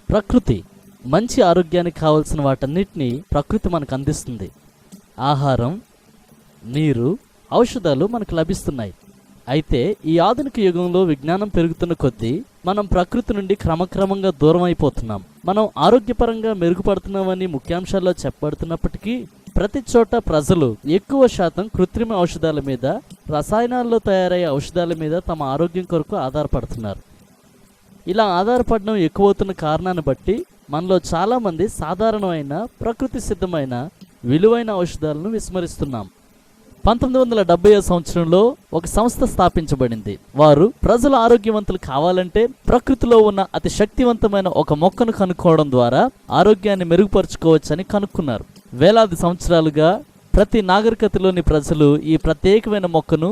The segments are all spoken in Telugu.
ప్రకృతి మంచి ఆరోగ్యానికి కావాల్సిన వాటన్నిటినీ ప్రకృతి మనకు అందిస్తుంది. ఆహారం, నీరు, ఔషధాలు మనకు లభిస్తున్నాయి. అయితే ఈ ఆధునిక యుగంలో విజ్ఞానం పెరుగుతున్న కొద్దీ మనం ప్రకృతి నుండి క్రమక్రమంగా దూరం అయిపోతున్నాం. మనం ఆరోగ్యపరంగా మెరుగుపడుతున్నామని ముఖ్యాంశాల్లో చెప్పబడుతున్నప్పటికీ ప్రతి చోట ప్రజలు ఎక్కువ శాతం కృత్రిమ ఔషధాల మీద, రసాయనాల్లో తయారయ్యే ఔషధాల మీద తమ ఆరోగ్యం కొరకు ఆధారపడుతున్నారు. ఇలా ఆధారపడడం ఎక్కువవుతున్న కారణాన్ని బట్టి మనలో చాలామంది సాధారణమైన ప్రకృతి సిద్ధమైన విలువైన ఔషధాలను విస్మరిస్తున్నాం. 1970వ సంవత్సరంలో ఒక సంస్థ స్థాపించబడింది. వారు ప్రజలు ఆరోగ్యవంతులు కావాలంటే ప్రకృతిలో ఉన్న అతి శక్తివంతమైన ఒక మొక్కను కనుక్కోవడం ద్వారా ఆరోగ్యాన్ని మెరుగుపరుచుకోవచ్చని కనుక్కున్నారు. వేలాది సంవత్సరాలుగా ప్రతి నాగరికతలోని ప్రజలు ఈ ప్రత్యేకమైన మొక్కను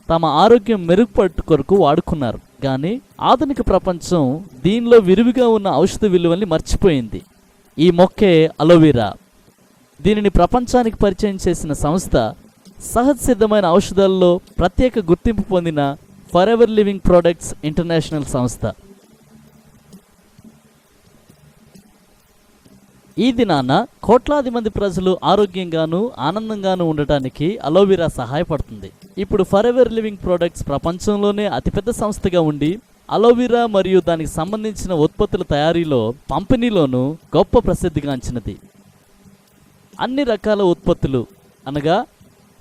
తమ ఆరోగ్యం మెరుగుపట్టు కొరకు వాడుకున్నారు. కానీ ఆధునిక ప్రపంచం దీనిలో విరివిగా ఉన్న ఔషధ విలువల్ని మర్చిపోయింది. ఈ మొక్కే అలోవెరా. దీనిని ప్రపంచానికి పరిచయం చేసిన సంస్థ సహజ సిద్ధమైన ఔషధాల్లో ప్రత్యేక గుర్తింపు పొందిన ఫరెవర్ లివింగ్ ప్రొడక్ట్స్ ఇంటర్నేషనల్ సంస్థ. ఈ దినాన కోట్లాది మంది ప్రజలు ఆరోగ్యంగాను ఆనందంగాను ఉండటానికి అలోవెరా సహాయపడుతుంది. ఇప్పుడు ఫరెవర్ లివింగ్ ప్రొడక్ట్స్ ప్రపంచంలోనే అతిపెద్ద సంస్థగా ఉండి అలోవెరా మరియు దానికి సంబంధించిన ఉత్పత్తుల తయారీలో, పంపిణీలోనూ గొప్ప ప్రసిద్ధిగాంచినది. అన్ని రకాల ఉత్పత్తులు అనగా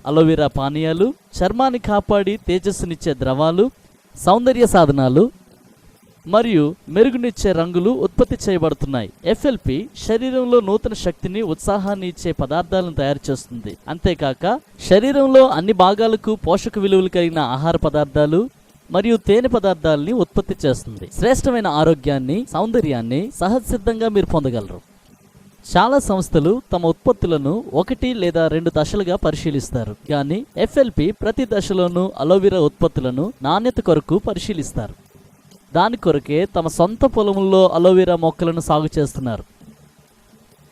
అలోవెరా పానీయాలు, చర్మాన్ని కాపాడి తేజస్సునిచ్చే ద్రవాలు, సౌందర్య సాధనాలు మరియు మెరుగునిచ్చే రంగులు ఉత్పత్తి చేయబడుతున్నాయి. FLP శరీరంలో నూతన శక్తిని, ఉత్సాహాన్ని ఇచ్చే పదార్థాలను తయారు చేస్తుంది. అంతేకాక శరీరంలో అన్ని భాగాలకు పోషక విలువలు కలిగిన ఆహార పదార్థాలు మరియు తేనె పదార్థాలని ఉత్పత్తి చేస్తుంది. శ్రేష్టమైన ఆరోగ్యాన్ని, సౌందర్యాన్ని సహజ సిద్ధంగా మీరు పొందగలరు. చాలా సంస్థలు తమ ఉత్పత్తులను 1 లేదా 2 దశలుగా పరిశీలిస్తారు. కానీ FLP ప్రతి దశలోనూ అలోవెరా ఉత్పత్తులను నాణ్యత కొరకు పరిశీలిస్తారు. దాని కొరకే తమ సొంత పొలంలో అలోవెరా మొక్కలను సాగు చేస్తున్నారు.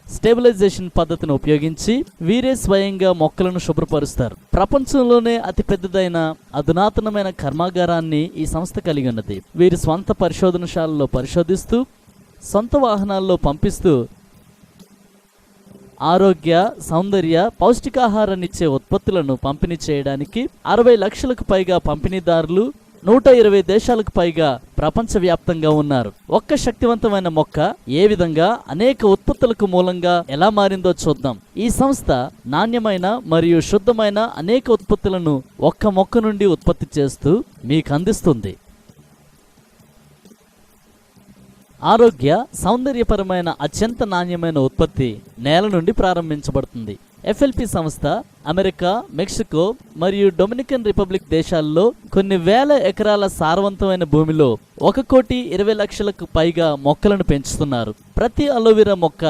స్టెబిలైజేషన్ పద్ధతిని ఉపయోగించి వీరే స్వయంగా మొక్కలను శుభ్రపరుస్తారు. ప్రపంచంలోనే అతి పెద్దదైన అధునాతనమైన కర్మాగారాన్ని ఈ సంస్థ కలిగి ఉన్నది. వీరి స్వంత పరిశోధనశాలలో పరిశోధిస్తూ, సొంత వాహనాల్లో పంపిస్తూ ఆరోగ్య, సౌందర్య, పౌష్టికాహారాన్నిచ్చే ఉత్పత్తులను పంపిణీ చేయడానికి 60 లక్షలకు పైగా పంపిణీదారులు 120 దేశాలకు పైగా ప్రపంచవ్యాప్తంగా ఉన్నారు. ఒక్క శక్తివంతమైన మొక్క ఏ విధంగా అనేక ఉత్పత్తులకు మూలంగా ఎలా మారిందో చూద్దాం. ఈ సంస్థ నాణ్యమైన మరియు శుద్ధమైన అనేక ఉత్పత్తులను ఒక్క మొక్క నుండి ఉత్పత్తి చేస్తూ మీకు అందిస్తుంది. ఆరోగ్య, సౌందర్యపరమైన అత్యంత నాణ్యమైన ఉత్పత్తి నేల నుండి ప్రారంభించబడుతుంది. FLP సంస్థ అమెరికా, మెక్సికో మరియు డొమినికన్ రిపబ్లిక్ దేశాల్లో కొన్ని వేల ఎకరాల సారవంతమైన భూమిలో 1,20,00,000కు పైగా మొక్కలను పెంచుతున్నారు. ప్రతి అలోవెరా మొక్క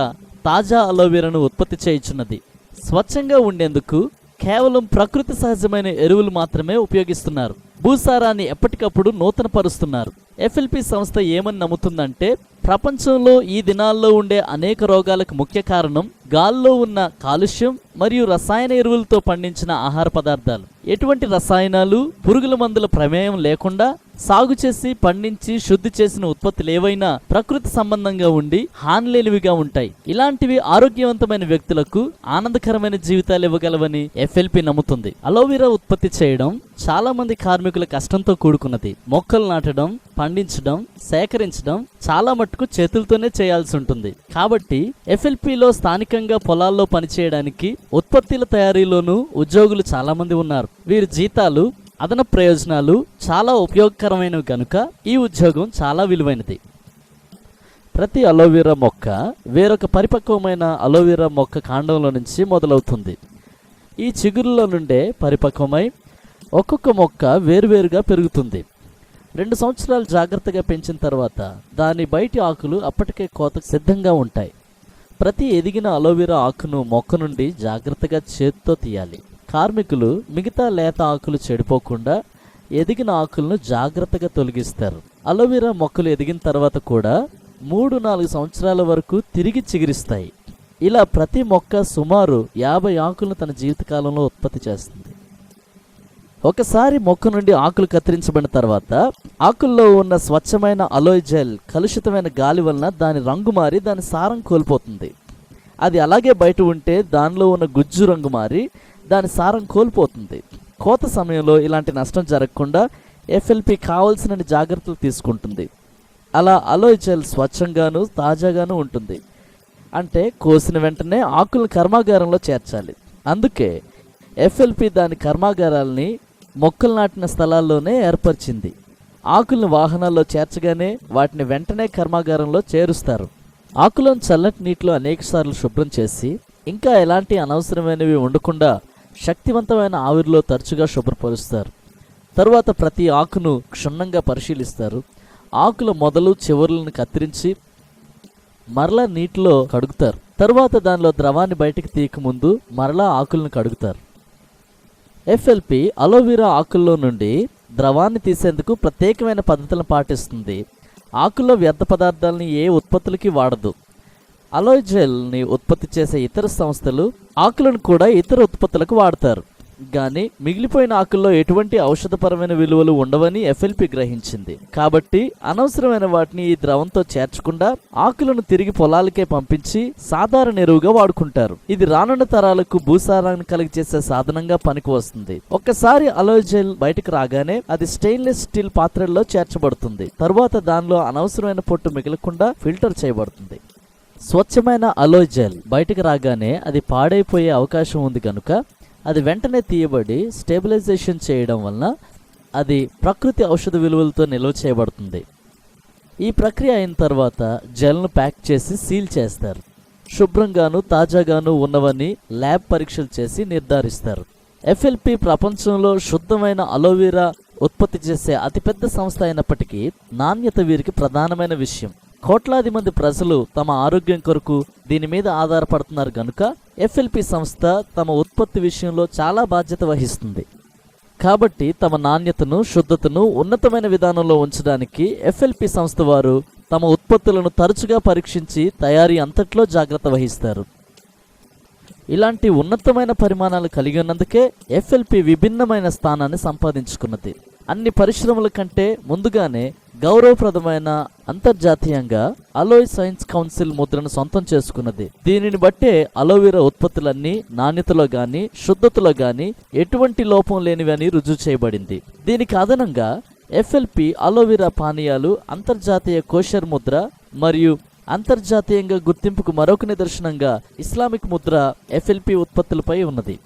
తాజా అలోవెరాను ఉత్పత్తి చేయుచున్నది. స్వచ్ఛంగా ఉండేందుకు కేవలం ప్రకృతి సహజమైన ఎరువులు మాత్రమే ఉపయోగిస్తున్నారు. భూసారాన్ని ఎప్పటికప్పుడు నూతన పరుస్తున్నారు. FLP సంస్థ ఏమని నమ్ముతుందంటే ప్రపంచంలో ఈ దినాల్లో ఉండే అనేక రోగాలకు ముఖ్య కారణం గాల్లో ఉన్న కాలుష్యం మరియు రసాయన ఎరువులతో పండించిన ఆహార పదార్థాలు. ఎటువంటి రసాయనాలు, పురుగుల మందుల ప్రమేయం లేకుండా సాగు చేసి, పండించి, శుద్ధి చేసిన ఉత్పత్తులు ఏవైనా ప్రకృతి సంబంధంగా ఉండి హానిలేనివిగా ఉంటాయి. ఇలాంటివి ఆరోగ్యవంతమైన వ్యక్తులకు ఆనందకరమైన జీవితాలు ఇవ్వగలవని FLP నమ్ముతుంది. అలోవెరా ఉత్పత్తి చేయడం చాలా మంది కార్మికుల కష్టంతో కూడుకున్నది. మొక్కలు నాటడం, పండించడం, సేకరించడం చాలా మట్టుకు చేతులతోనే చేయాల్సి ఉంటుంది. కాబట్టి FLPలో స్థానికంగా పొలాల్లో పనిచేయడానికి, ఉత్పత్తుల తయారీలోనూ ఉద్యోగులు చాలా మంది ఉన్నారు. వీరి జీతాలు, అదనపు ప్రయోజనాలు చాలా ఉపయోగకరమైనవి కనుక ఈ ఉద్యోగం చాలా విలువైనది. ప్రతి అలోవెరా మొక్క వేరొక పరిపక్వమైన అలోవెరా మొక్క కాండంలో నుంచి మొదలవుతుంది. ఈ చిగురులో నుండే పరిపక్వమై ఒక్కొక్క మొక్క వేరువేరుగా పెరుగుతుంది. 2 సంవత్సరాలు జాగ్రత్తగా పెంచిన తర్వాత దాని బయటి ఆకులు అప్పటికే కోతకు సిద్ధంగా ఉంటాయి. ప్రతి ఎదిగిన అలోవెరా ఆకును మొక్క నుండి జాగ్రత్తగా చేతితో తీయాలి. కార్మికులు మిగతా లేత ఆకులు చెడిపోకుండా ఎదిగిన ఆకులను జాగ్రత్తగా తొలగిస్తారు. అలోవెరా మొక్కలు ఎదిగిన తర్వాత కూడా 3-4 సంవత్సరాల వరకు తిరిగి చిగురిస్తాయి. ఇలా ప్రతి మొక్క సుమారు 50 ఆకులను తన జీవితకాలంలో ఉత్పత్తి చేస్తుంది. ఒకసారి మొక్క నుండి ఆకులు కత్తిరించబడిన తర్వాత ఆకుల్లో ఉన్న స్వచ్ఛమైన అలోయ్ జెల్ కలుషితమైన గాలి వలన దాని రంగు మారి దాని సారం కోల్పోతుంది. అది అలాగే బయట ఉంటే దానిలో ఉన్న గుజ్జు రంగు మారి దాని సారం కోల్పోతుంది. కోత సమయంలో ఇలాంటి నష్టం జరగకుండా ఎఫ్ఎల్పి కావాల్సిన జాగ్రత్తలు తీసుకుంటుంది. అలా అలోయ్ జెల్ స్వచ్ఛంగాను తాజాగాను ఉంటుంది. అంటే కోసిన వెంటనే ఆకులను కర్మాగారంలో చేర్చాలి. అందుకే ఎఫ్ఎల్పి దాని కర్మాగారాలని మొక్కలు నాటిన స్థలాల్లోనే ఏర్పరిచింది. ఆకులను వాహనాల్లో చేర్చగానే వాటిని వెంటనే కర్మాగారంలో చేరుస్తారు. ఆకులను చల్లటి నీటిలో అనేకసార్లు శుభ్రం చేసి ఇంకా ఎలాంటి అనవసరమైనవి ఉండకుండా శక్తివంతమైన ఆవిరిలో తరచుగా శుభ్రపరుస్తారు. తరువాత ప్రతి ఆకును క్షుణ్ణంగా పరిశీలిస్తారు. ఆకుల మొదలు చివరలను కత్తిరించి మరలా నీటిలో కడుగుతారు. తరువాత దానిలో ద్రవాన్ని బయటికి తీయకముందు మరలా ఆకులను కడుగుతారు. ఎఫ్ఎల్పి అలోవెరా ఆకుల్లో నుండి ద్రవాన్ని తీసేందుకు ప్రత్యేకమైన పద్ధతులను పాటిస్తుంది. ఆకుల్లో వ్యర్థ పదార్థాలని ఏ ఉత్పత్తులకి వాడదు. అలోయ్ జెల్ని ఉత్పత్తి చేసే ఇతర సంస్థలు ఆకులను కూడా ఇతర ఉత్పత్తులకు వాడతారు. కానీ మిగిలిపోయిన ఆకుల్లో ఎటువంటి ఔషధపరమైన విలువలు ఉండవని ఎఫ్ఎల్పి గ్రహించింది. కాబట్టి అనవసరమైన వాటిని ఈ ద్రవంతో చేర్చకుండా ఆకులను తిరిగి పొలాలకే పంపించి సాధారణ ఎరువుగా వాడుకుంటారు. ఇది రానున్న తరాలకు భూసారాన్ని కలిగి చేసే సాధనంగా పనికి వస్తుంది. ఒక్కసారి అలోయ్ జెల్ బయటకు రాగానే అది స్టెయిన్లెస్ స్టీల్ పాత్రల్లో చేర్చబడుతుంది. తరువాత దానిలో అనవసరమైన పొట్టు మిగలకుండా ఫిల్టర్ చేయబడుతుంది. స్వచ్ఛమైన అలోయ్ జెల్ బయటకు రాగానే అది పాడైపోయే అవకాశం ఉంది కనుక అది వెంటనే తీయబడి స్టెబిలైజేషన్ చేయడం వలన అది ప్రకృతి ఔషధ విలువలతో నిల్వ చేయబడుతుంది. ఈ ప్రక్రియ అయిన తర్వాత జెల్ను ప్యాక్ చేసి సీల్ చేస్తారు. శుభ్రంగాను తాజాగాను ఉన్నవని ల్యాబ్ పరీక్షలు చేసి నిర్ధారిస్తారు. ఎఫ్ఎల్పి ప్రపంచంలో శుద్ధమైన అలోవెరా ఉత్పత్తి చేసే అతిపెద్ద సంస్థ అయినప్పటికీ నాణ్యత వీరికి ప్రధానమైన విషయం. కోట్లాది మంది ప్రజలు తమ ఆరోగ్యం కొరకు దీని మీద ఆధారపడుతున్నారు కనుక ఎఫ్ఎల్పి సంస్థ తమ ఉత్పత్తి విషయంలో చాలా బాధ్యత వహిస్తుంది. కాబట్టి తమ నాణ్యతను శుద్ధతను ఉన్నతమైన విధానంలో ఉంచడానికి ఎఫ్ఎల్పి సంస్థ వారు తమ ఉత్పత్తులను తరచుగా పరీక్షించి తయారీ అంతట్లో జాగ్రత్త వహిస్తారు. ఇలాంటి ఉన్నతమైన పరిమాణాలు కలిగి ఉన్నందుకే ఎఫ్ఎల్పి విభిన్నమైన స్థానాన్ని సంపాదించుకున్నది. అన్ని పరిశ్రమల కంటే ముందుగానే గౌరవప్రదమైన అంతర్జాతీయంగా అలోయ్ సైన్స్ కౌన్సిల్ ముద్రను సొంతం చేసుకున్నది. దీనిని బట్టే అలోవెరా ఉత్పత్తులన్నీ నాణ్యతలో గాని శుద్ధతలో గాని ఎటువంటి లోపం లేనివి అని రుజువు చేయబడింది. దీనికి అదనంగా ఎఫ్ఎల్పి అలోవెరా పానీయాలు అంతర్జాతీయ కోషర్ ముద్ర మరియు అంతర్జాతీయంగా గుర్తింపుకు మరొక నిదర్శనంగా ఇస్లామిక్ ముద్ర ఎఫ్ఎల్పి ఉత్పత్తులపై ఉన్నది.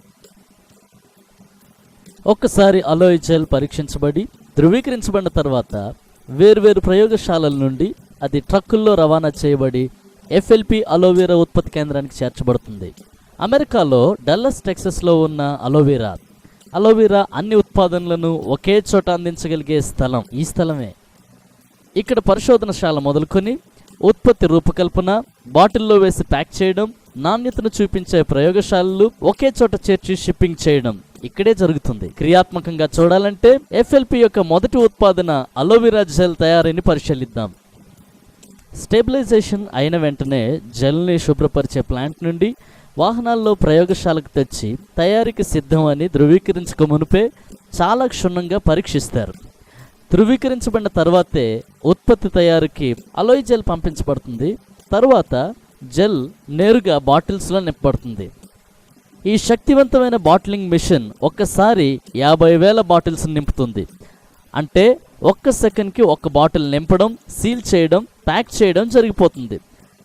ఒక్కసారి అలోయ్ జెల్ పరీక్షించబడి ధృవీకరించబడిన తర్వాత వేర్వేరు ప్రయోగశాలల నుండి అది ట్రక్కుల్లో రవాణా చేయబడి ఎఫ్ఎల్పి అలోవెరా ఉత్పత్తి కేంద్రానికి చేర్చబడుతుంది. అమెరికాలో డల్లస్ టెక్సస్లో ఉన్న అలోవెరా అన్ని ఉత్పాదనలను ఒకే చోట అందించగలిగే స్థలం ఈ స్థలమే. ఇక్కడ పరిశోధనశాల మొదలుకొని ఉత్పత్తి రూపకల్పన, బాటిల్లో వేసి ప్యాక్ చేయడం, నాణ్యతను చూపించే ప్రయోగశాలలు ఒకే చోట చేర్చి షిప్పింగ్ చేయడం ఇక్కడే జరుగుతుంది. క్రియాత్మకంగా చూడాలంటే ఎఫ్ఎల్పి యొక్క మొదటి ఉత్పాదన అలోవెరా జెల్ తయారీని పరిశీలిద్దాం. స్టెబిలైజేషన్ అయిన వెంటనే జెల్ని శుభ్రపరిచే ప్లాంట్ నుండి వాహనాల్లో ప్రయోగశాలకు తెచ్చి తయారీకి సిద్ధం అని ధృవీకరించక మునిపే చాలా క్షుణ్ణంగా పరీక్షిస్తారు. ధృవీకరించబడిన తర్వాతే ఉత్పత్తి తయారీకి అలోయ్ జెల్ పంపించబడుతుంది. తరువాత జెల్ నేరుగా బాటిల్స్లో నింపబడుతుంది. ఈ శక్తివంతమైన బాటిలింగ్ మిషన్ ఒక్కసారి 50,000 బాటిల్స్ నింపుతుంది. అంటే ఒక్క సెకండ్కి ఒక బాటిల్ నింపడం, సీల్ చేయడం, ప్యాక్ చేయడం జరిగిపోతుంది.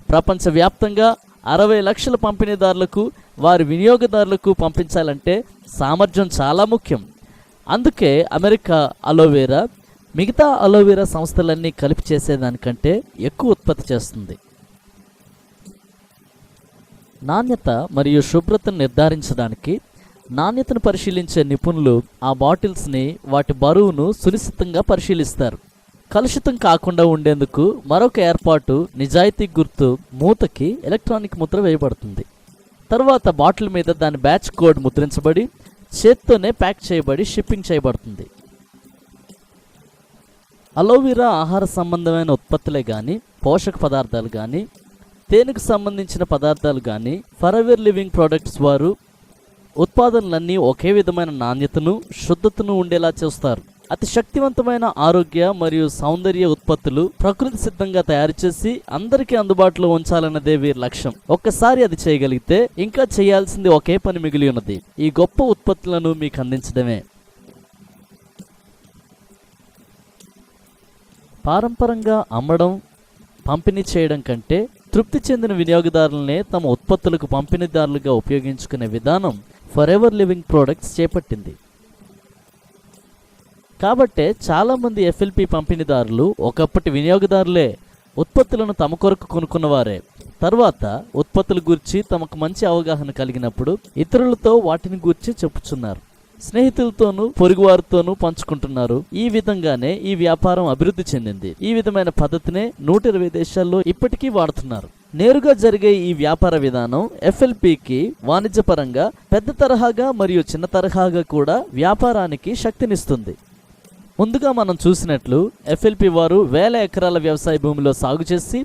ప్రపంచవ్యాప్తంగా 60 లక్షల పంపిణీదారులకు వారి వినియోగదారులకు పంపించాలంటే సామర్థ్యం చాలా ముఖ్యం. అందుకే అమెరికా అలోవెరా మిగతా అలోవెరా సంస్థలన్నీ కలిపి చేసేదానికంటే ఎక్కువ ఉత్పత్తి చేస్తుంది. నాణ్యత మరియు శుభ్రతను నిర్ధారించడానికి నాణ్యతను పరిశీలించే నిపుణులు ఆ బాటిల్స్ని వాటి బరువును సునిశ్చితంగా పరిశీలిస్తారు. కలుషితం కాకుండా ఉండేందుకు మరొక ఏర్పాటు నిజాయితీ గుర్తు మూతకి ఎలక్ట్రానిక్ ముద్ర వేయబడుతుంది. తర్వాత బాటిల్ మీద దాని బ్యాచ్ కోడ్ ముద్రించబడి చేత్తోనే ప్యాక్ చేయబడి షిప్పింగ్ చేయబడుతుంది. అలోవెరా ఆహార సంబంధమైన ఉత్పత్తులే కానీ పోషక పదార్థాలు కానీ తేనెకు సంబంధించిన పదార్థాలు కానీ ఫరెవర్ లివింగ్ ప్రొడక్ట్స్ వారు ఉత్పాదనలన్నీ ఒకే విధమైన నాణ్యతను శుద్ధతను ఉండేలా చేస్తారు. అతి శక్తివంతమైన ఆరోగ్య మరియు సౌందర్య ఉత్పత్తులు ప్రకృతి సిద్ధంగా తయారు చేసి అందరికీ అందుబాటులో ఉంచాలన్నదే వీరి లక్ష్యం. ఒక్కసారి అది చేయగలిగితే ఇంకా చేయాల్సింది ఒకే పని మిగిలి ఉన్నది, ఈ గొప్ప ఉత్పత్తులను మీకు అందించడమే. పారంపరంగా అమ్మడం, పంపిణీ చేయడం కంటే తృప్తి చెందిన వినియోగదారులనే తమ ఉత్పత్తులకు పంపిణీదారులుగా ఉపయోగించుకునే విధానం ఫర్ ఎవర్ లివింగ్ ప్రొడక్ట్స్ చేపట్టింది. కాబట్టే చాలామంది ఎఫ్ఎల్పి పంపిణీదారులు ఒకప్పటి వినియోగదారులే, ఉత్పత్తులను తమ కొరకు కొనుక్కున్నవారే. తర్వాత ఉత్పత్తుల గురించి తమకు మంచి అవగాహన కలిగినప్పుడు ఇతరులతో వాటిని గురించి చెప్పుచున్నారు, స్నేహితులతోనూ పొరుగువారితోనూ పంచుకుంటున్నారు. ఈ విధంగానే ఈ వ్యాపారం అభివృద్ధి చెందింది. ఈ విధమైన పద్ధతినే 120 దేశాల్లో ఇప్పటికీ వాడుతున్నారు. నేరుగా జరిగే ఈ వ్యాపార విధానం ఎఫ్ఎల్పికి వాణిజ్యపరంగా పెద్ద తరహాగా మరియు చిన్న తరహాగా కూడా వ్యాపారానికి శక్తినిస్తుంది. ముందుగా మనం చూసినట్లు ఎఫ్ఎల్పి వారు వేల ఎకరాల వ్యవసాయ భూమిలో సాగు చేసి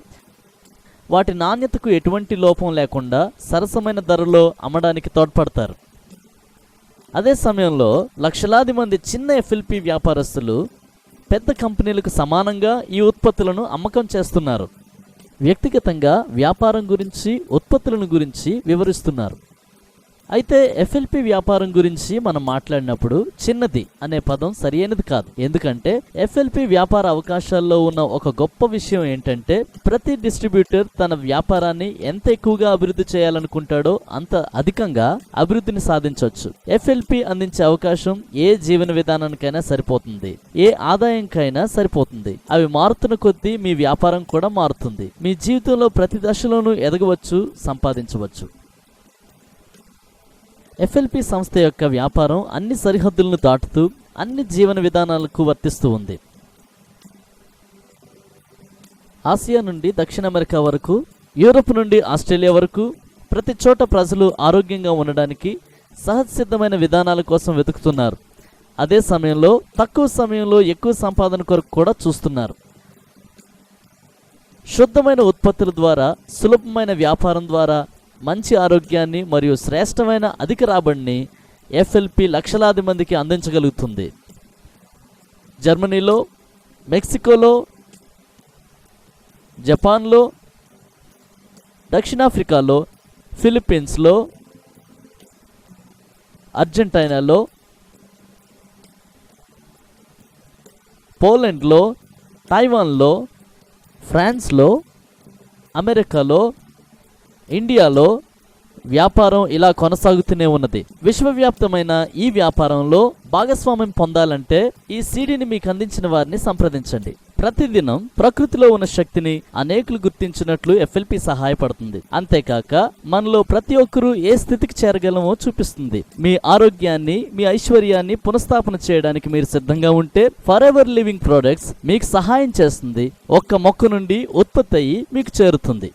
వాటి నాణ్యతకు ఎటువంటి లోపం లేకుండా సరసమైన ధరలో అమ్మడానికి తోడ్పడతారు. అదే సమయంలో లక్షలాది మంది చిన్న ఎఫ్ఎల్పి వ్యాపారస్తులు పెద్ద కంపెనీలకు సమానంగా ఈ ఉత్పత్తులను అమ్మకం చేస్తున్నారు. వ్యక్తిగతంగా వ్యాపారం గురించి, ఉత్పత్తులను గురించి వివరిస్తున్నారు. అయితే ఎఫ్ఎల్పి వ్యాపారం గురించి మనం మాట్లాడినప్పుడు చిన్నది అనే పదం సరైనది కాదు. ఎందుకంటే ఎఫ్ఎల్పి వ్యాపార అవకాశాల్లో ఉన్న ఒక గొప్ప విషయం ఏంటంటే ప్రతి డిస్ట్రిబ్యూటర్ తన వ్యాపారాన్ని ఎంత ఎక్కువగా అభివృద్ధి చేయాలనుకుంటాడో అంత అధికంగా అభివృద్ధిని సాధించవచ్చు. ఎఫ్ఎల్పి అందించే అవకాశం ఏ జీవన విధానానికైనా సరిపోతుంది, ఏ ఆదాయంకైనా సరిపోతుంది. అవి మారుతున్న కొద్దీ మీ వ్యాపారం కూడా మారుతుంది. మీ జీవితంలో ప్రతి దశలోనూ ఎదగవచ్చు, సంపాదించవచ్చు. ఎఫ్ఎల్పి సంస్థ యొక్క వ్యాపారం అన్ని సరిహద్దులను దాటుతూ అన్ని జీవన విధానాలకు వర్తిస్తూ ఉంది. ఆసియా నుండి దక్షిణ అమెరికా వరకు, యూరోప్ నుండి ఆస్ట్రేలియా వరకు ప్రతి చోట ప్రజలు ఆరోగ్యంగా ఉండడానికి సహజసిద్ధమైన విధానాల కోసం వెతుకుతున్నారు. అదే సమయంలో తక్కువ సమయంలో ఎక్కువ సంపాదన కొరకు కూడా చూస్తున్నారు. శుద్ధమైన ఉత్పత్తుల ద్వారా, సులభమైన వ్యాపారం ద్వారా మంచి ఆరోగ్యాన్ని మరియు శ్రేష్టమైన అధిక రాబడిని ఎఫ్ఎల్పి లక్షలాది మందికి అందించగలుగుతుంది. జర్మనీలో, మెక్సికోలో, జపాన్లో, దక్షిణాఫ్రికాలో, ఫిలిప్పీన్స్లో, అర్జెంటీనాలో, పోలాండ్లో, తైవాన్లో, ఫ్రాన్స్లో, అమెరికాలో, ఇండియాలో వ్యాపారం ఇలా కొనసాగుతూనే ఉన్నది. విశ్వవ్యాప్తమైన ఈ వ్యాపారంలో భాగస్వామ్యం పొందాలంటే ఈ సీడీని మీకు అందించిన వారిని సంప్రదించండి. ప్రతిదినం ప్రకృతిలో ఉన్న శక్తిని అనేకులు గుర్తించినట్లు ఎఫ్ఎల్పి సహాయపడుతుంది. అంతేకాక మనలో ప్రతి ఒక్కరూ ఏ స్థితికి చేరగలమో చూపిస్తుంది. మీ ఆరోగ్యాన్ని, మీ ఐశ్వర్యాన్ని పునఃస్థాపన చేయడానికి మీరు సిద్ధంగా ఉంటే ఫర్ ఎవర్ లివింగ్ ప్రొడక్ట్స్ మీకు సహాయం చేస్తుంది. ఒక్క మొక్క నుండి ఉత్పత్తి అయ్యి మీకు చేరుతుంది.